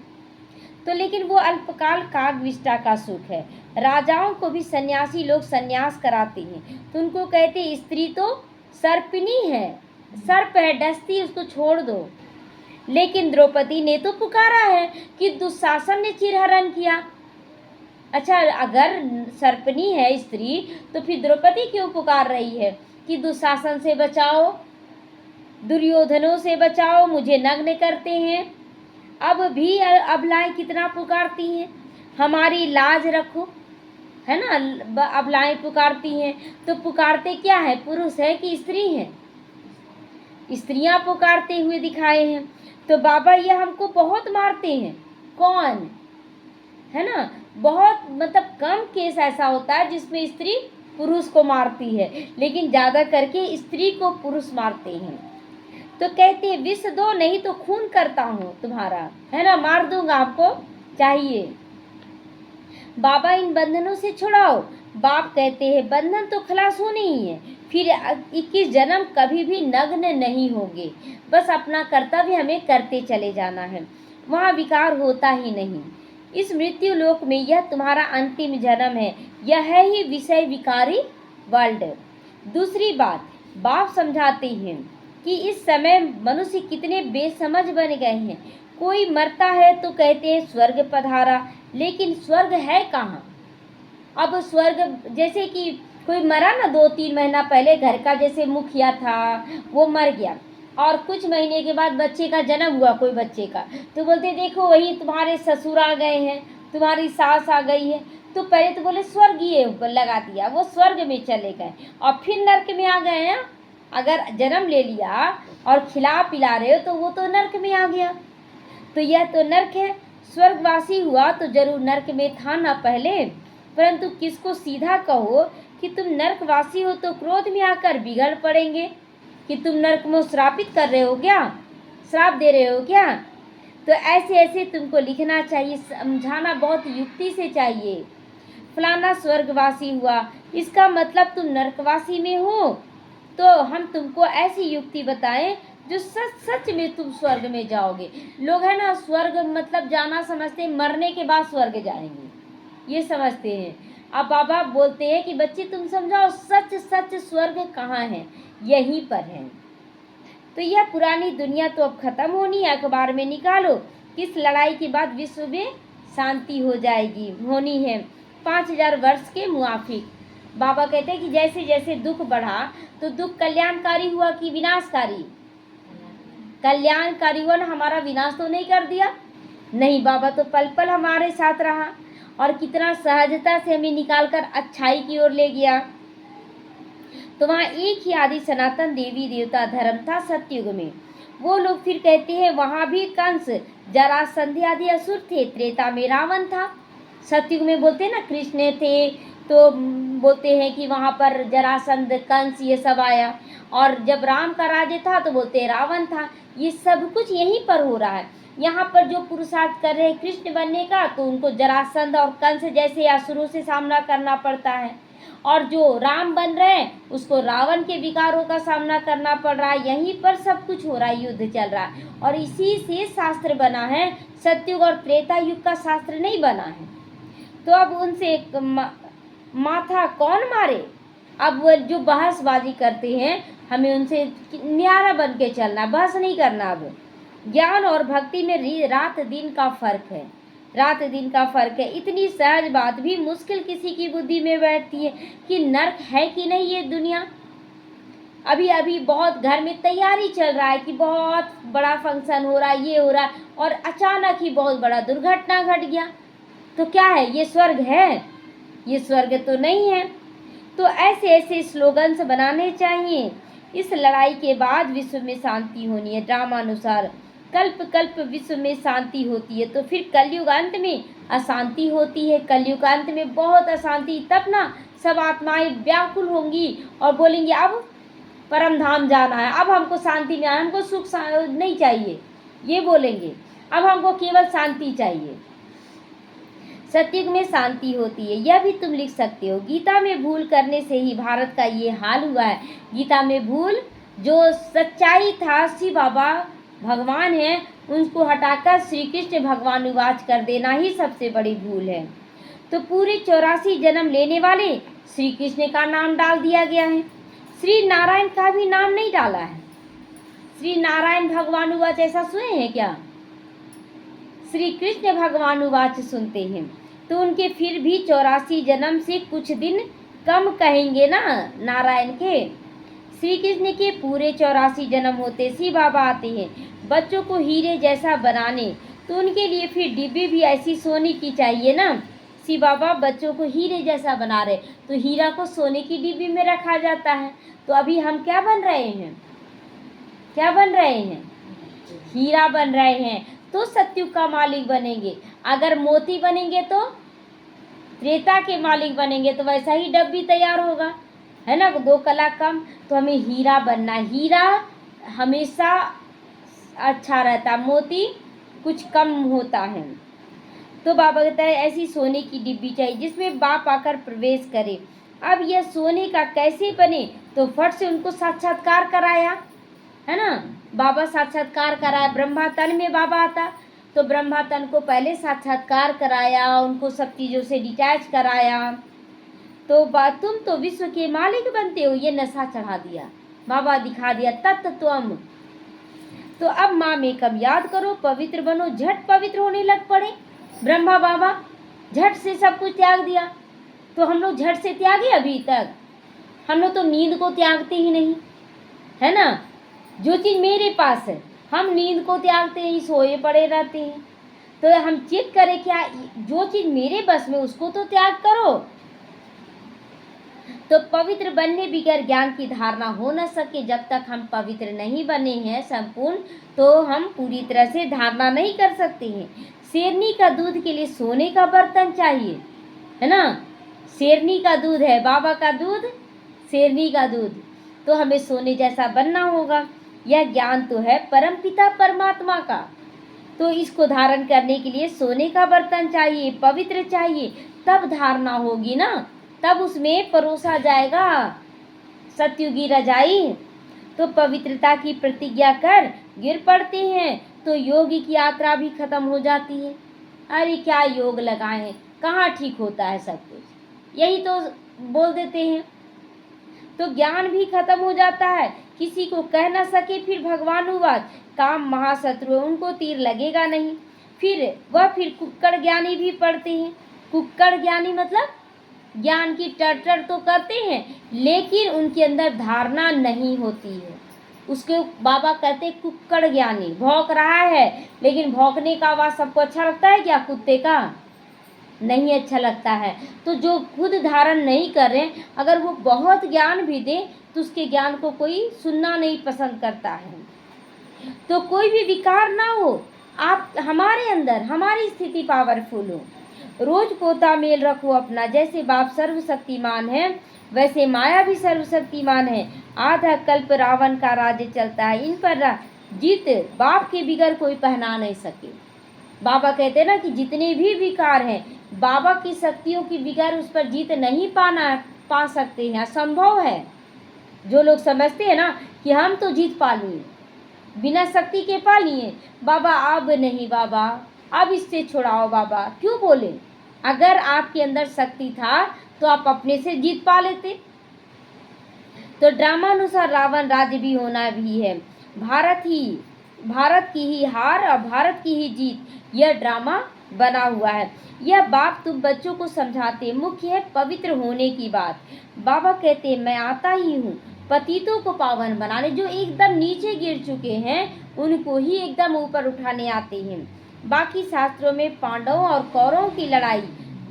तो लेकिन वो अल्पकाल कागविष्ठा का सुख है। राजाओं को भी सन्यासी लोग सन्यास कराते हैं तो उनको कहते हैं स्त्री तो सर्पिनी है, सर्प है, डसती, उसको छोड़ दो। लेकिन द्रौपदी ने तो पुकारा है कि दुशासन ने चिरहरण किया। अच्छा, अगर सर्पनी है स्त्री तो फिर द्रौपदी क्यों पुकार रही है कि दुशासन से बचाओ, दुर्योधनों से बचाओ, मुझे नग्न करते हैं। अब भी अबलाएं कितना पुकारती हैं, हमारी लाज रखो, है ना, अबलाएं पुकारती हैं। तो पुकारते क्या है, पुरुष है कि स्त्री है? स्त्रियां पुकारते हुए दिखाए हैं। तो बाबा ये हमको बहुत मारते हैं, कौन, है ना, बहुत, मतलब कम केस ऐसा होता है जिसमें स्त्री पुरुष को मारती है, लेकिन ज़्यादा करके स्त्री को पुरुष मारते हैं। तो कहते हैं विष दो नहीं तो खून करता हूँ तुम्हारा, है ना, मार दूंगा, आपको चाहिए। बाबा इन बंधनों से छुड़ाओ। बाप कहते हैं बंधन तो खलास होने ही है, फिर 21 जन्म कभी भी नग्न नहीं होंगे, बस अपना कर्तव्य हमें करते चले जाना है, वहाँ विकार होता ही नहीं। इस मृत्यु लोक में यह तुम्हारा अंतिम जन्म है, यह है ही विषय विकारी वर्ल्ड। दूसरी बात, बाप समझाते हैं कि इस समय मनुष्य कितने बेसमझ बन गए हैं। कोई मरता है तो कहते हैं स्वर्ग पधारा, लेकिन स्वर्ग है कहाँ? अब स्वर्ग, जैसे कि कोई मरा ना 2-3 महीना पहले, घर का जैसे मुखिया था वो मर गया और कुछ महीने के बाद बच्चे का जन्म हुआ, कोई बच्चे का, तो बोलते देखो वही तुम्हारे ससुर आ गए हैं, तुम्हारी सास आ गई है। तो पहले तो बोले स्वर्गीय लगा दिया, वो स्वर्ग में चले गए और फिर नर्क में आ गए हैं। अगर जन्म ले लिया और खिला पिला रहे हो तो वो तो नर्क में आ गया, तो यह तो नर्क है। स्वर्गवासी हुआ तो जरूर नर्क में था ना पहले, परंतु किसको सीधा कहो कि तुम नर्कवासी हो तो क्रोध में आकर बिगड़ पड़ेंगे कि तुम नर्क में श्रापित कर रहे हो क्या, श्राप दे रहे हो क्या। तो ऐसे ऐसे तुमको लिखना चाहिए, समझाना बहुत युक्ति से चाहिए। फलाना स्वर्गवासी हुआ, इसका मतलब तुम नर्कवासी में हो, तो हम तुमको ऐसी युक्ति बताएं जो सच सच में तुम स्वर्ग में जाओगे। लोग है ना स्वर्ग मतलब जाना समझते हैं मरने के बाद स्वर्ग जाएंगे, ये समझते हैं। अब बाबा बोलते हैं कि बच्चे तुम समझाओ सच सच स्वर्ग कहाँ है, यहीं पर है। तो यह पुरानी दुनिया तो अब खत्म होनी है, अखबार में निकालो किस लड़ाई के बाद विश्व में शांति हो जाएगी, होनी है 5000 वर्ष के मुआफिक। बाबा कहते हैं कि जैसे जैसे दुख बढ़ा तो दुख कल्याणकारी हुआ कि विनाशकारी? कल्याणकारी हुआ ना, हमारा विनाश तो नहीं कर दिया। नहीं, बाबा तो पल पल हमारे साथ रहा और कितना सहजता से हमें निकालकर अच्छाई की ओर ले गया। तो वहाँ एक ही आदि सनातन देवी देवता धर्म था सतयुग में। वो लोग फिर कहते हैं वहाँ भी कंस, जरासंध आदि असुर थे, त्रेता में रावण था। सतयुग में बोलते हैं ना कृष्ण थे, तो बोलते हैं कि वहाँ पर जरासंध, कंस ये सब आया। और जब राम का राज्य था तो बोलते हैं रावण था। ये सब कुछ यहीं पर हो रहा है। यहाँ पर जो पुरुषार्थ कर रहे हैं कृष्ण बनने का, तो उनको जरासंध और कंस जैसे असुरों से सामना करना पड़ता है। और जो राम बन रहे हैं उसको रावण के विकारों का सामना करना पड़ रहा है। यहीं पर सब कुछ हो रहा है, युद्ध चल रहा है। और इसी से शास्त्र बना है, सतयुग और त्रेता युग का शास्त्र नहीं बना है। तो अब उनसे माथा कौन मारे? अब वो जो बहसबाजी करते हैं, हमें उनसे न्यारा बन के चलना, बहस नहीं करना। अब ज्ञान और भक्ति में रात दिन का फर्क है, रात दिन का फर्क है। इतनी सहज बात भी मुश्किल किसी की बुद्धि में बैठती है कि नर्क है कि नहीं ये दुनिया। अभी अभी बहुत घर में तैयारी चल रहा है कि बहुत बड़ा फंक्शन हो रहा है, ये हो रहा है, और अचानक ही बहुत बड़ा दुर्घटना घट गया। तो क्या है ये? स्वर्ग है? ये स्वर्ग तो नहीं है। तो ऐसे ऐसे स्लोगन्स बनाने चाहिए। इस लड़ाई के बाद विश्व में शांति होनी है। ड्रामानुसार कल्प कल्प विश्व में शांति होती है, तो फिर कलयुगांत में अशांति होती है। कलयुगांत में बहुत अशांति, तब ना सब आत्माएं व्याकुल होंगी और बोलेंगी अब परम धाम जाना है, अब हमको शांति में, हमको सुख नहीं चाहिए, ये बोलेंगे। अब हमको केवल शांति चाहिए। सतयुग में शांति होती है, यह भी तुम लिख सकते हो। गीता में भूल करने से ही भारत का ये हाल हुआ है। गीता में भूल, जो सच्चाई था शिव बाबा भगवान है, उनको हटाकर श्री कृष्ण भगवान उवाच कर देना ही सबसे बड़ी भूल है। तो पूरे 84 जन्म लेने वाले श्री कृष्ण का नाम डाल दिया गया है, श्री नारायण का भी नाम नहीं डाला है। श्री नारायण भगवान उवाच ऐसा सुने हैं क्या? श्री कृष्ण भगवान उवाच सुनते हैं तो उनके फिर भी 84 जन्म से कुछ दिन कम कहेंगे ना नारायण के। श्री कृष्ण के पूरे 84 जन्म होते शिव बाबा आते हैं बच्चों को हीरे जैसा बनाने, तो उनके लिए फिर डिब्बी भी ऐसी सोने की चाहिए ना। शिव बाबा बच्चों को हीरे जैसा बना रहे, तो हीरा को सोने की डिब्बी में रखा जाता है। तो अभी हम क्या बन रहे हैं? क्या बन रहे हैं? हीरा बन रहे हैं, तो सतयुग का मालिक बनेंगे। अगर मोती बनेंगे तो त्रेता के मालिक बनेंगे, तो वैसा ही डब्बी तैयार होगा, है ना, 2 कला कम। तो हमें हीरा बनना, हीरा हमेशा अच्छा रहता, मोती कुछ कम होता है। तो बाबा कहता है ऐसी सोने की डिब्बी चाहिए जिसमें बाप आकर प्रवेश करे। अब यह सोने का कैसे बने? तो फट से उनको साक्षात्कार कराया, है ना, बाबा साक्षात्कार कराया। ब्रह्मा तन में बाबा आता, तो ब्रह्मा तन को पहले साक्षात्कार कराया, उनको सब चीज़ों से डिटैच कराया। तो तुम तो विश्व के मालिक बनते हो, ये नशा चढ़ा दिया, बाबा दिखा दिया तत्त्वम। तो अब माँ में कब याद करो, पवित्र बनो। झट पवित्र होने लग पड़े ब्रह्मा बाबा, झट से सब कुछ त्याग दिया। तो हम लोग झट से त्यागे? अभी तक हम लोग तो नींद को त्यागते ही नहीं, है ना। जो चीज़ मेरे पास है हम नींद को त्यागते ही सोए पड़े रहते हैं। तो हम चेक करें क्या, जो चीज़ मेरे बस में उसको तो त्याग करो। तो पवित्र बनने बगैर ज्ञान की धारणा हो न सके। जब तक हम पवित्र नहीं बने हैं संपूर्ण, तो हम पूरी तरह से धारणा नहीं कर सकते हैं। शेरनी का दूध के लिए सोने का बर्तन चाहिए, है ना। शेरनी का दूध है, बाबा का दूध शेरनी का दूध, तो हमें सोने जैसा बनना होगा। यह ज्ञान तो है परमपिता परमात्मा का, तो इसको धारण करने के लिए सोने का बर्तन चाहिए, पवित्र चाहिए, तब धारणा होगी ना, तब उसमें परोसा जाएगा सतयुगी रजाई। तो पवित्रता की प्रतिज्ञा कर गिर पड़ते हैं तो योग की यात्रा भी खत्म हो जाती है। अरे क्या योग लगाएं, कहाँ ठीक होता है सब कुछ, यही तो बोल देते हैं। तो ज्ञान भी खत्म हो जाता है, किसी को कह ना सके फिर भगवान उवाच, काम महाशत्रु है, उनको तीर लगेगा नहीं। फिर कुक्कड़ ज्ञानी भी पढ़ते हैं। कुक्कड़ ज्ञानी मतलब ज्ञान की टर्टर तो करते हैं, लेकिन उनके अंदर धारणा नहीं होती है। उसके बाबा कहते कुक्कड़ ज्ञानी, भौंक रहा है, लेकिन भौंकने का आवाज़ सबको अच्छा लगता है क्या? कुत्ते का नहीं अच्छा लगता है। तो जो खुद धारण नहीं कर रहे, अगर वो बहुत ज्ञान भी दे तो उसके ज्ञान को कोई सुनना नहीं पसंद करता है। तो कोई भी विकार ना हो, आप हमारे अंदर हमारी स्थिति पावरफुल हो। रोज पोता मेल रखो अपना, जैसे बाप सर्वशक्तिमान है वैसे माया भी सर्वशक्तिमान है। आधा कल्प रावण का राज्य चलता है, इन पर जीत बाप के बिगर कोई पहना नहीं सके। बाबा कहते हैं ना कि जितने भी विकार हैं, बाबा की शक्तियों की बिगर उस पर जीत नहीं पा सकते हैं, असंभव है। जो लोग समझते हैं ना कि हम तो जीत पा लिए, बिना शक्ति के पा लिए, बाबा अब नहीं, बाबा अब इससे छुड़ाओ, बाबा क्यों बोले? अगर आपके अंदर शक्ति था तो आप अपने से जीत पा लेते। तो ड्रामानुसार रावण राज्य भी होना भी है। भारत की ही हार और भारत की ही जीत, यह ड्रामा बना हुआ है। यह बाप तुम बच्चों को समझाते, मुख्य है पवित्र होने की बात। बाबा कहते मैं आता ही हूँ पतितों को पावन बनाने, जो एकदम नीचे गिर चुके हैं उनको ही एकदम ऊपर उठाने आते हैं। बाकी शास्त्रों में पांडवों और कौरवों की लड़ाई,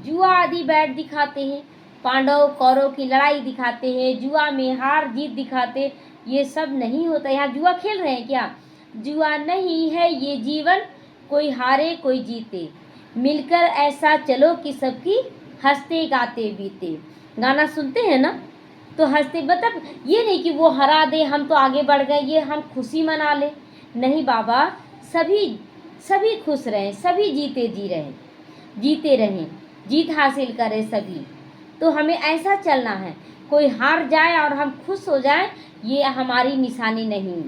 जुआ आदि बैठ दिखाते हैं। पांडव कौरव की लड़ाई दिखाते हैं, जुआ में हार जीत दिखाते, ये सब नहीं होता। यहाँ जुआ खेल रहे हैं क्या? जुआ नहीं है ये जीवन, कोई हारे कोई जीते, मिलकर ऐसा चलो कि सबकी हंसते गाते बीते। गाना सुनते हैं ना तो हंसते, मतलब ये नहीं कि वो हरा दे हम तो आगे बढ़ गए, ये हम खुशी मना ले। नहीं बाबा, सभी खुश रहें, सभी जीते रहें, जीत हासिल करें सभी। तो हमें ऐसा चलना है, कोई हार जाए और हम खुश हो जाएं, ये हमारी निशानी नहीं।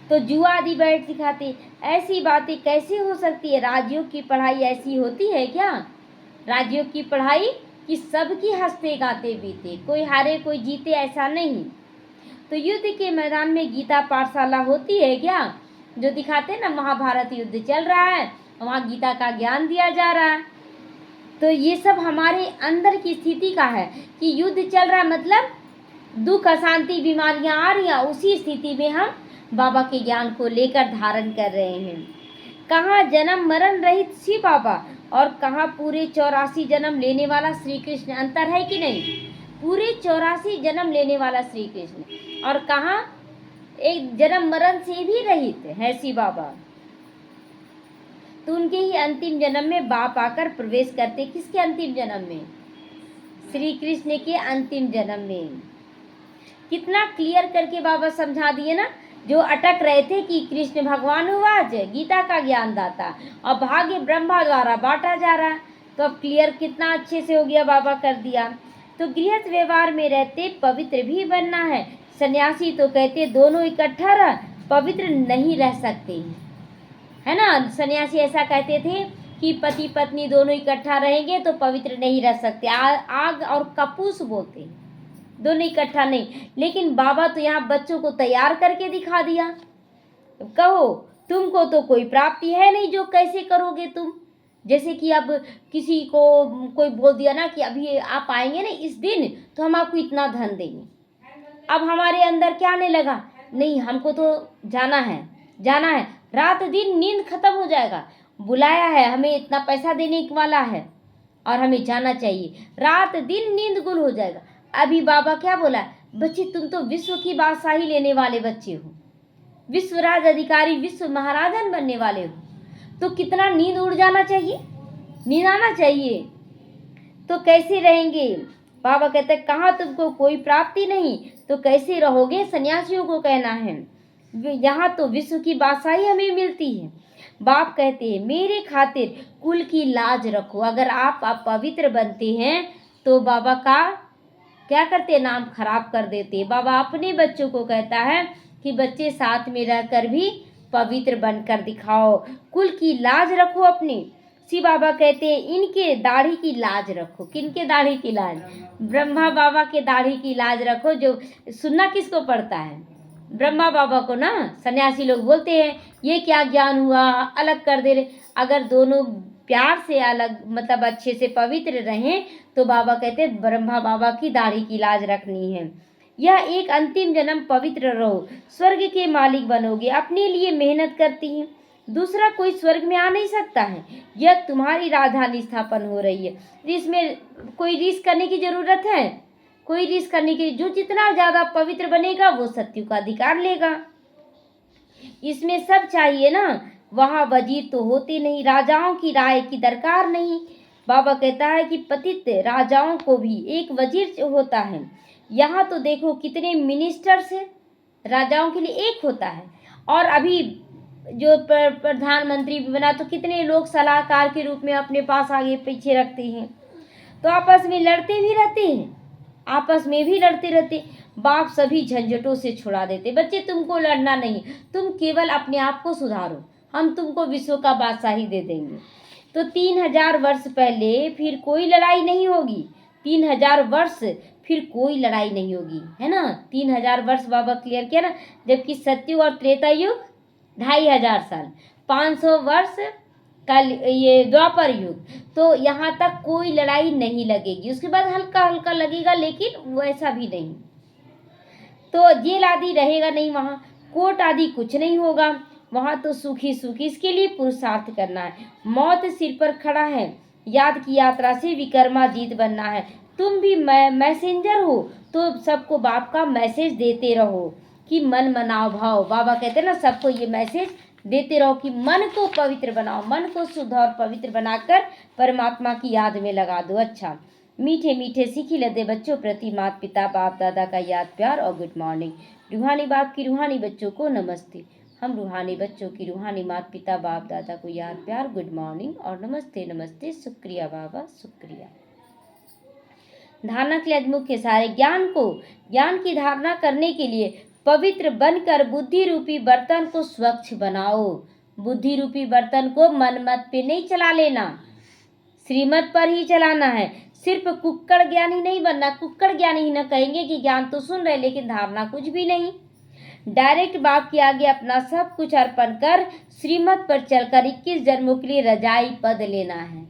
तो जुआ आदि बैठ सिखाते, ऐसी बातें कैसे हो सकती है? राजयोग की पढ़ाई ऐसी होती है क्या? राजयोग की पढ़ाई कि सबकी हंसते गाते बीते, कोई हारे कोई जीते, ऐसा नहीं। तो युद्ध के मैदान में गीता पाठशाला होती है क्या? जो दिखाते ना महाभारत युद्ध चल रहा है, वहाँ गीता का ज्ञान दिया जा रहा है। तो ये सब हमारे अंदर की स्थिति का है कि युद्ध चल रहा है, मतलब दुख अशांति बीमारियां आ रही हैं, उसी स्थिति में हम बाबा के ज्ञान को लेकर धारण कर रहे हैं। कहाँ जन्म मरण रहित शिव बाबा और कहाँ पूरे 84 जन्म लेने वाला श्री कृष्ण, अंतर है कि नहीं? पूरे 84 जन्म लेने वाला श्री कृष्ण, और कहाँ एक जन्म मरण से भी रहित है शिव बाबा। तो उनके ही अंतिम जन्म में बाप आकर प्रवेश करते। किसके अंतिम जन्म में? श्री कृष्ण के अंतिम जन्म में। कितना क्लियर करके बाबा समझा दिए ना। जो अटक रहे थे कि कृष्ण भगवान हुआ गीता का ज्ञान दाता और भाग्य ब्रह्मा द्वारा बांटा जा रहा है, तो अब क्लियर कितना अच्छे से हो गया, बाबा कर दिया। तो गृहस्थ व्यवहार में रहते पवित्र भी बनना है। सन्यासी तो कहते दोनों इकट्ठा रह, पवित्र नहीं रह सकते, है ना। सन्यासी ऐसा कहते थे कि पति पत्नी दोनों इकट्ठा रहेंगे तो पवित्र नहीं रह सकते। आग और कपूस बोलते, दोनों इकट्ठा नहीं। लेकिन बाबा तो यहाँ बच्चों को तैयार करके दिखा दिया। कहो तुमको तो कोई प्राप्ति है नहीं, जो कैसे करोगे तुम? जैसे कि अब किसी को कोई बोल दिया ना कि अभी आप आएंगे ना इस दिन तो हम आपको इतना धन देंगे। अब हमारे अंदर क्या आने लगा, नहीं हमको तो जाना है, रात दिन नींद खत्म हो जाएगा, बुलाया है हमें, इतना पैसा देने वाला है और हमें जाना चाहिए, रात दिन नींद गुल हो जाएगा। अभी बाबा क्या बोला, बच्चे तुम तो विश्व की बादशाही लेने वाले बच्चे हो, विश्व राज अधिकारी, विश्व महाराजन बनने वाले हो, तो कितना नींद उड़ जाना चाहिए, नींद आना चाहिए। तो कैसे रहेंगे? बाबा कहते कहाँ तुमको कोई प्राप्ति नहीं तो कैसे रहोगे? सन्यासियों को कहना है, यहाँ तो विश्व की बादशाही हमें मिलती है। बाप कहते हैं मेरे खातिर कुल की लाज रखो। अगर आप पवित्र बनते हैं तो बाबा का क्या करते, नाम खराब कर देते। बाबा अपने बच्चों को कहता है कि बच्चे साथ में रहकर भी पवित्र बनकर दिखाओ, कुल की लाज रखो अपनी। शिव बाबा कहते हैं इनके दाढ़ी की लाज रखो। किनके दाढ़ी की लाज? ब्रह्मा बाबा के दाढ़ी की लाज रखो। जो सुनना किसको पड़ता है? ब्रह्मा बाबा को ना। सन्यासी लोग बोलते हैं ये क्या ज्ञान हुआ, अलग कर दे रहे। अगर दोनों प्यार से अलग मतलब अच्छे से पवित्र रहें, तो बाबा कहते हैं ब्रह्मा बाबा की दाढ़ी की लाज रखनी है। यह एक अंतिम जन्म पवित्र रहो, स्वर्ग के मालिक बनोगे। अपने लिए मेहनत करती हैं, दूसरा कोई स्वर्ग में आ नहीं सकता है। यह तुम्हारी राजधानी स्थापन हो रही है, इसमें कोई रिस्क करने की जरूरत है? कोई रिस्क करने की, जो जितना ज्यादा पवित्र बनेगा वो सत्य का अधिकार लेगा। इसमें सब चाहिए ना, वहाँ वजीर तो होते नहीं, राजाओं की राय की दरकार नहीं। बाबा कहता है कि पतित राजाओं को भी एक वजीर होता है। यहाँ तो देखो कितने मिनिस्टर्स हैं, राजाओं के लिए एक होता है। और अभी जो प्रधानमंत्री भी बना तो कितने लोग सलाहकार के रूप में अपने पास आगे पीछे रखते हैं, तो आपस में लड़ते भी रहते हैं, आपस में भी लड़ते रहते। बाप सभी झंझटों से छुड़ा देते। बच्चे तुमको लड़ना नहीं, तुम केवल अपने आप को सुधारो, हम तुमको विश्व का बादशाही दे देंगे। तो 3000 वर्ष पहले फिर कोई लड़ाई नहीं होगी, 3000 वर्ष फिर कोई लड़ाई नहीं होगी, है ना। 3000 वर्ष बाबा क्लियर किया ना, जबकि सत्युग और त्रेता युग 2500 साल, 500 वर्ष कल ये द्वापर युग, तो यहाँ तक कोई लड़ाई नहीं लगेगी। उसके बाद हल्का हल्का लगेगा, लेकिन वैसा भी नहीं। तो जेल आदि रहेगा नहीं, वहाँ कोर्ट आदि कुछ नहीं होगा, वहाँ तो सुखी सुखी। इसके लिए पुरुषार्थ करना है। मौत सिर पर खड़ा है, याद की यात्रा से विक्रमाजीत बनना है। तुम भी मैसेंजर हो, तो सबको बाप का मैसेज देते रहो कि मन मनाओ भाव। बाबा कहते हैं ना, सबको ये मैसेज देते रहो कि मन को पवित्र बनाओ, मन को शुद्ध और पवित्र बनाकर परमात्मा की याद में लगा दो। अच्छा, मीठे मीठे सीखी लदे बच्चों प्रति माता पिता बाप दादा का याद प्यार और गुड मॉर्निंग। रूहानी बाप की रूहानी बच्चों को नमस्ते। हम रूहानी बच्चों की रूहानी माता पिता बाप दादा को याद प्यार, गुड मॉर्निंग और नमस्ते नमस्ते, शुक्रिया बाबा शुक्रिया। धारणा के लिए मुख्य सारे ज्ञान की धारणा करने के लिए पवित्र बनकर बुद्धि रूपी बर्तन को स्वच्छ बनाओ। बुद्धि रूपी बर्तन को मनमत पे नहीं चला लेना, श्रीमत पर ही चलाना है। सिर्फ कुक्कड़ ज्ञानी नहीं बनना। कुक्कड़ ज्ञानी ही न कहेंगे कि ज्ञान तो सुन रहे लेकिन धारणा कुछ भी नहीं। डायरेक्ट बाप के आगे अपना सब कुछ अर्पण कर श्रीमत पर चलकर 21 जन्मों के लिए रजाई पद लेना है,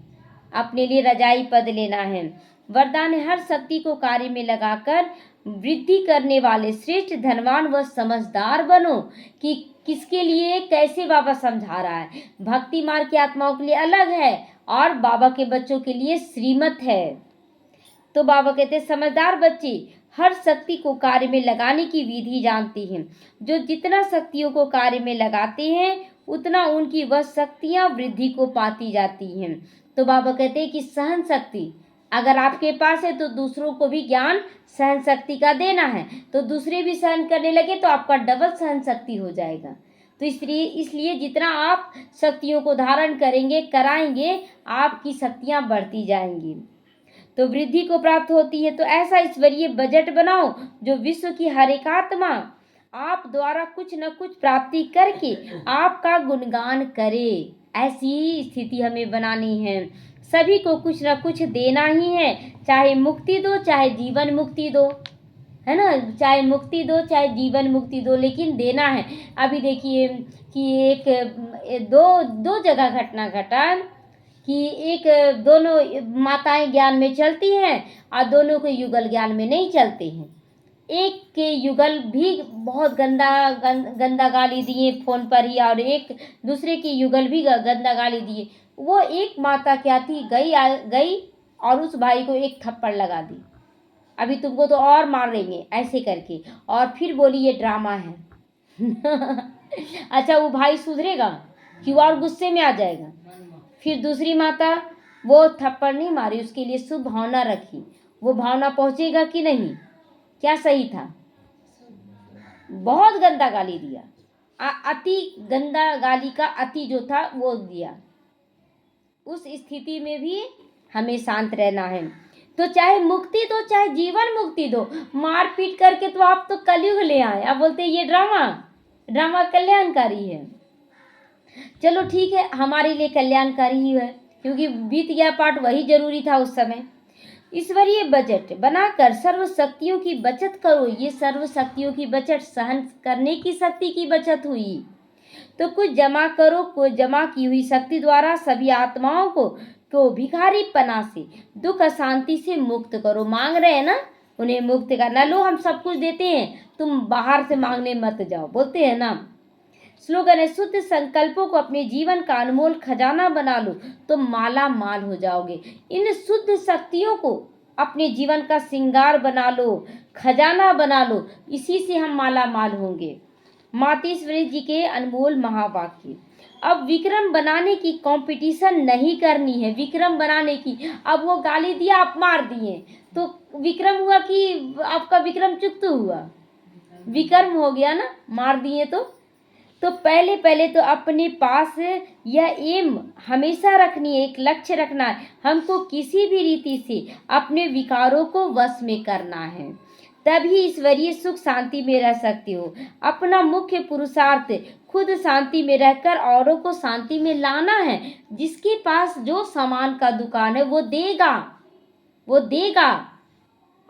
अपने लिए रजाई पद लेना है। वरदान है, हर शक्ति को कार्य में लगाकर वृद्धि करने वाले श्रेष्ठ धनवान व समझदार बनो। कि किसके लिए कैसे बाबा समझा रहा है। भक्ति मार्ग की आत्माओं के लिए अलग है और बाबा के बच्चों के लिए श्रीमत है। तो बाबा कहते हैं समझदार बच्चे हर शक्ति को कार्य में लगाने की विधि जानते हैं। जो जितना शक्तियों को कार्य में लगाते हैं उतना उनकी वह शक्तियां वृद्धि को पाती जाती हैं। तो बाबा कहते हैं कि सहन शक्ति अगर आपके पास है तो दूसरों को भी ज्ञान सहन शक्ति का देना है, तो दूसरे भी सहन करने लगे तो आपका डबल सहन शक्ति हो जाएगा। तो इसलिए जितना आप शक्तियों को धारण करेंगे कराएंगे, आपकी शक्तियां बढ़ती जाएंगी तो वृद्धि को प्राप्त होती है। तो ऐसा ईश्वरीय बजट बनाओ जो विश्व की हर एक आत्मा आप द्वारा कुछ न कुछ प्राप्ति करके आपका गुणगान करे। ऐसी स्थिति हमें बनानी है। सभी को कुछ न कुछ देना ही है, चाहे मुक्ति दो चाहे जीवन मुक्ति दो, है ना। चाहे मुक्ति दो चाहे जीवन मुक्ति दो, लेकिन देना है। अभी देखिए कि दो जगह घटना घटा कि एक दोनों माताएं ज्ञान में चलती हैं और दोनों के युगल ज्ञान में नहीं चलते हैं। एक के युगल भी बहुत गंदा गाली दिए फोन पर ही, और एक दूसरे की युगल भी गंदा गाली दिए। वो एक माता क्या थी, गई और उस भाई को एक थप्पड़ लगा दी, अभी तुमको तो और मार देंगे ऐसे करके, और फिर बोली ये ड्रामा है। अच्छा, वो भाई सुधरेगा कि वो और गुस्से में आ जाएगा। फिर दूसरी माता वो थप्पड़ नहीं मारी, उसके लिए शुभ भावना रखी। वो भावना पहुंचेगा कि नहीं? क्या सही था? बहुत गंदा गाली दिया, अति गंदा गाली का अति जो था वो दिया। उस स्थिति में भी हमें शांत रहना है। तो चाहे मुक्ति दो चाहे जीवन मुक्ति दो, मार पीट करके तो आप तो कलयुग ले आए, आप बोलते ये ड्रामा कल्याणकारी है। चलो ठीक है, हमारे लिए कल्याणकारी ही है क्योंकि बीत गया पार्ट, वही जरूरी था उस समय। ईश्वरीय बजट बनाकर सर्व शक्तियों की बचत करो। ये सर्व शक्तियों की बचत सहन करने की शक्ति की बचत हुई। तो कुछ जमा करो, कुछ जमा की हुई शक्ति द्वारा सभी आत्माओं को भिखारीपना से, दुख अशांति से मुक्त करो। मांग रहे हैं ना, उन्हें मुक्त करना। लो हम सब कुछ देते हैं, तुम बाहर से मांगने मत जाओ, बोलते हैं ना। स्लोगन है, शुद्ध संकल्पों को अपने जीवन का अनमोल खजाना बना लो तो माला माल हो जाओगे। इन शुद्ध शक्तियों को अपने जीवन का श्रृंगार बना लो, खजाना बना लो, इसी से हम माला माल होंगे। मातेश्वरी जी के अनमोल महावाक्य। अब विक्रम बनाने की कंपटीशन नहीं करनी है, विक्रम बनाने की। अब वो गाली दिया, आप मार दिए, तो विक्रम हुआ कि आपका विक्रम चुकत हुआ? विक्रम हो गया ना, मार दिए तो पहले तो अपने पास यह एम हमेशा रखनी है, एक लक्ष्य रखना है, हमको किसी भी रीति से अपने विकारों को वश में करना है, तभी ईश्वरीय सुख शांति में रह सकते हो। अपना मुख्य पुरुषार्थ खुद शांति में रहकर औरों को शांति में लाना है। जिसके पास जो सामान का दुकान है वो देगा,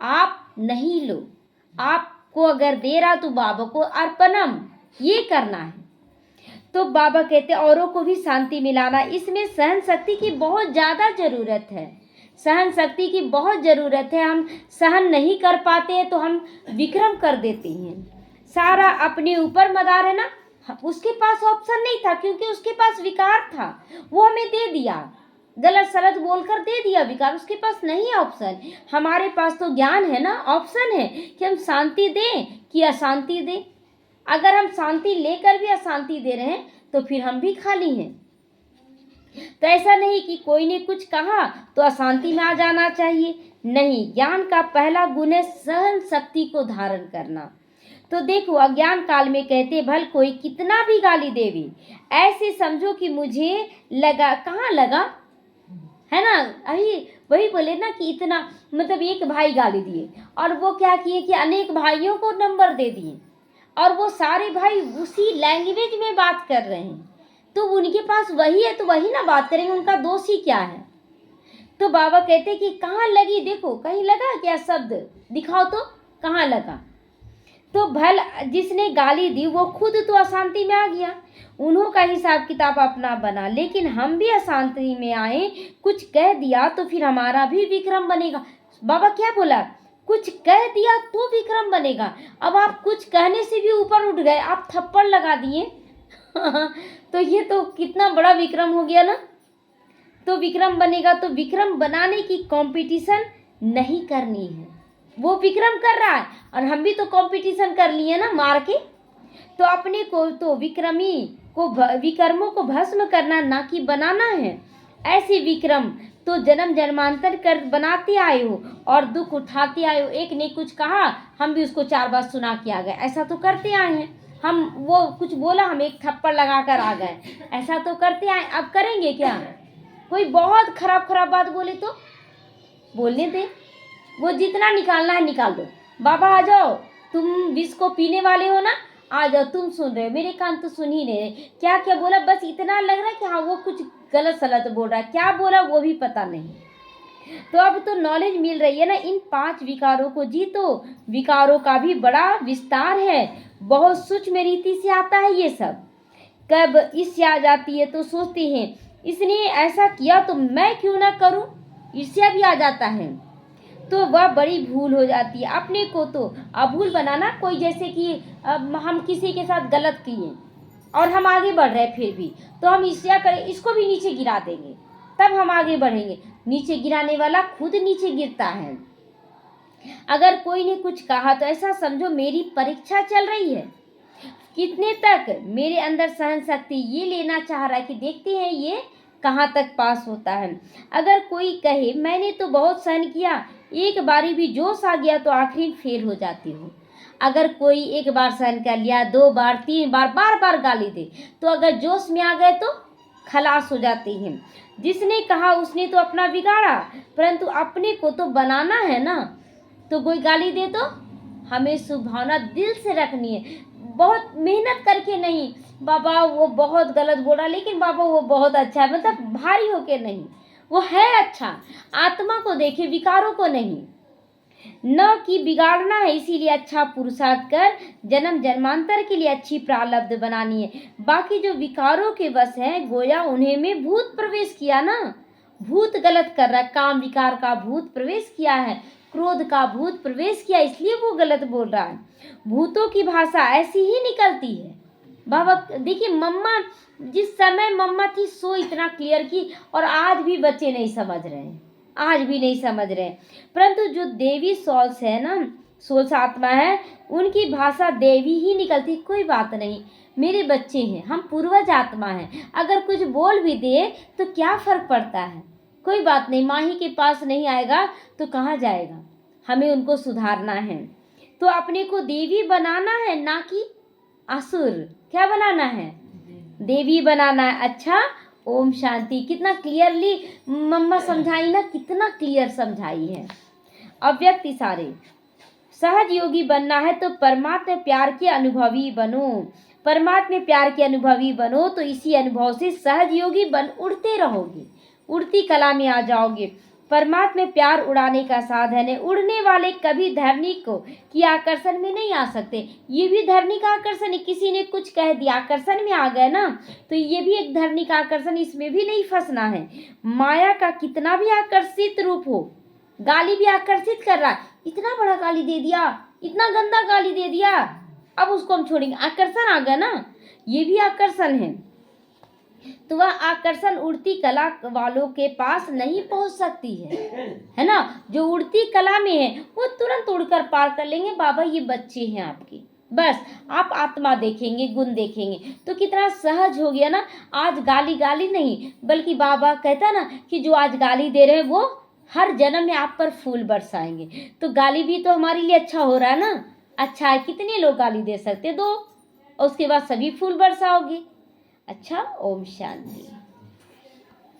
आप नहीं लो। आपको अगर दे रहा तो बाबा को अर्पणम, ये करना है। तो बाबा कहते औरों को भी शांति मिलाना। इसमें सहन शक्ति की बहुत ज़्यादा ज़रूरत है, सहन शक्ति की बहुत ज़रूरत है। हम सहन नहीं कर पाते हैं तो हम विक्रम कर देते हैं। सारा अपने ऊपर मदार है ना, उसके पास ऑप्शन नहीं था क्योंकि उसके पास विकार था, वो हमें दे दिया, गलत सलत बोलकर दे दिया विकार। उसके पास नहीं है ऑप्शन। हमारे पास तो ज्ञान है ना, ऑप्शन है कि हम शांति दें कि अशांति दें। अगर हम शांति लेकर भी अशांति दे रहे हैं तो फिर हम भी खाली हैं। तो ऐसा नहीं कि कोई ने कुछ कहा तो अशांति में आ जाना चाहिए, नहीं। ज्ञान का पहला गुण है सहन शक्ति को धारण करना। तो देखो, अज्ञान काल में कहते भल कोई कितना भी गाली देवी, ऐसे समझो कि मुझे लगा, कहाँ लगा है ना। अभी वही बोले ना कि इतना, मतलब एक भाई गाली दिए और वो क्या किए कि अनेक भाइयों को नंबर दे दिए और वो सारे भाई उसी लैंग्वेज में बात कर रहे हैं, तो उनके पास वही है तो वही ना बात करेंगे, उनका दोष ही क्या है। तो बाबा कहते कि कहाँ लगी, देखो कहीं लगा क्या शब्द, दिखाओ तो कहाँ लगा। तो भल जिसने गाली दी वो खुद तो अशांति में आ गया, उन्हों का हिसाब किताब अपना बना, लेकिन हम भी अशांति में आए, कुछ कह दिया तो फिर हमारा भी विक्रम बनेगा। बाबा क्या बोला, कुछ कह दिया तो विक्रम बनेगा। अब आप कुछ कहने से भी ऊपर उठ गए, आप थप्पड़ लगा दिए तो ये तो कितना बड़ा विक्रम हो गया ना। तो विक्रम बनेगा, तो विक्रम बनाने की कंपटीशन नहीं करनी है। वो विक्रम कर रहा है और हम भी तो कंपटीशन कर लिए ना मार के। तो अपने को तो विक्रमों को भस्म करना ना कि बनाना है। ऐसे विक्रम तो जन्म जन्मांतर कर बनाते आए हो और दुख उठाते आए हो। एक ने कुछ कहा, हम भी उसको 4 बार सुना के आ गए, ऐसा तो करते आए हैं हम। वो कुछ बोला, हम एक थप्पड़ लगा कर आ गए, ऐसा तो करते आए। अब करेंगे क्या? कोई बहुत खराब बात बोले तो बोलने दे, वो जितना निकालना है निकाल दो। बाबा आ जाओ, तुम विष को पीने वाले हो ना, आ जाओ, तुम सुन रहे हो, मेरे कान तो सुन ही नहीं रहे। क्या क्या बोला, बस इतना लग रहा है कि हाँ वो कुछ गलत सलत बोल रहा है, क्या बोला वो भी पता नहीं। तो अब तो नॉलेज मिल रही है ना। इन 5 विकारों को जीतो। विकारों का भी बड़ा विस्तार है, बहुत सूक्ष्म रीति से आता है ये सब। कब ईर्ष्या आ जाती है तो सोचते हैं इसने ऐसा किया तो मैं क्यों ना करूं, ईर्ष्या भी आ जाता है, तो वह बड़ी भूल हो जाती है। अपने को तो अभूल बनाना, कोई जैसे कि हम किसी के साथ गलत किए और हम आगे बढ़ रहे हैं, फिर भी तो हम ईर्ष्या करें, इसको भी नीचे गिरा देंगे, तब हम आगे बढ़ेंगे। नीचे गिराने वाला खुद नीचे गिरता है। अगर कोई ने कुछ कहा तो ऐसा समझो मेरी परीक्षा चल रही है, कितने तक मेरे अंदर सहन शक्ति ये लेना चाह रहा है कि देखते हैं ये कहाँ तक पास होता है। अगर कोई कहे मैंने तो बहुत सहन किया, एक बारी भी जोश आ गया तो आखिर फेल हो जाती हूँ। अगर कोई एक बार सहन कर लिया, 2 बार 3 बार, बार गाली दे, तो अगर जोश में आ गए तो खलास हो जाते हैं। जिसने कहा उसने तो अपना बिगाड़ा, परंतु अपने को तो बनाना है ना। तो कोई गाली दे तो हमें सुभावना दिल से रखनी है, बहुत मेहनत करके नहीं। बाबा वो बहुत गलत बोला, लेकिन बाबा वो बहुत अच्छा है, मतलब भारी होके नहीं, वो है अच्छा। आत्मा को देखे, विकारों को नहीं। न कि बिगाड़ना है, इसीलिए अच्छा पुरुषार्थ कर जन्म जन्मांतर के लिए अच्छी प्रारब्ध बनानी है। बाकी जो विकारों के वश हैं, गोया उन्हें में भूत प्रवेश किया ना, भूत गलत कर रहा है, काम विकार का भूत प्रवेश किया है, क्रोध का भूत प्रवेश किया, इसलिए वो गलत बोल रहा है। भूतों की भाषा ऐसी ही निकलती है। बाबा देखिए, मम्मा जिस समय मम्मा थी सो इतना क्लियर की, और आज भी बच्चे नहीं समझ रहे हैं, आज भी नहीं समझ रहे हैं। परंतु जो देवी सोल्स है ना, सोल्स आत्मा है, उनकी भाषा देवी ही निकलती। कोई बात नहीं, मेरे बच्चे हैं, हम पूर्वज आत्मा हैं, अगर कुछ बोल भी दे तो क्या फर्क पड़ता है, कोई बात नहीं। माँ ही के पास नहीं आएगा तो कहाँ जाएगा, हमें उनको सुधारना है। तो अपने को देवी बनाना है, ना कि असुर। क्या बनाना है? देवी बनाना है। अच्छा, ओम शांति। कितना क्लियरली मम्मा समझाई ना, कितना क्लियर समझाई है। अव्यक्त इशारे। सहज योगी बनना है तो परमात्मा प्यार के अनुभवी बनो, परमात्मा प्यार के अनुभवी बनो, तो इसी अनुभव से सहज योगी बन उड़ते रहोगे, उड़ती कला में आ जाओगे। परमात्मा प्यार उड़ाने का साधन है। उड़ने वाले कभी धरनी को की आकर्षण में नहीं आ सकते। ये भी धरनी का आकर्षण है, किसी ने कुछ कह दिया आकर्षण में आ गए ना, तो ये भी एक धरनी का आकर्षण, इसमें भी नहीं फंसना है। माया का कितना भी आकर्षित रूप हो, गाली भी आकर्षित कर रहा है, इतना बड़ा गाली दे दिया, इतना गंदा गाली दे दिया, अब उसको हम छोड़ेंगे, आकर्षण आ गया ना, ये भी आकर्षण है। तो वह आकर्षण उड़ती कला वालों के पास नहीं पहुंच सकती है ना। जो उड़ती कला में है वो तुरंत उड़कर पार कर लेंगे। बाबा ये बच्चे हैं आपके, बस आप आत्मा देखेंगे, गुण देखेंगे, तो कितना सहज हो गया ना। आज गाली गाली नहीं, बल्कि बाबा कहता ना कि जो आज गाली दे रहे हैं वो हर जन्म में आप पर फूल बरसाएंगे। तो गाली भी तो हमारे लिए अच्छा हो रहा है ना। अच्छा है, कितने लोग गाली दे सकते, दो, और उसके बाद सभी फूल बरसाओगे। अच्छा, ओम शांति।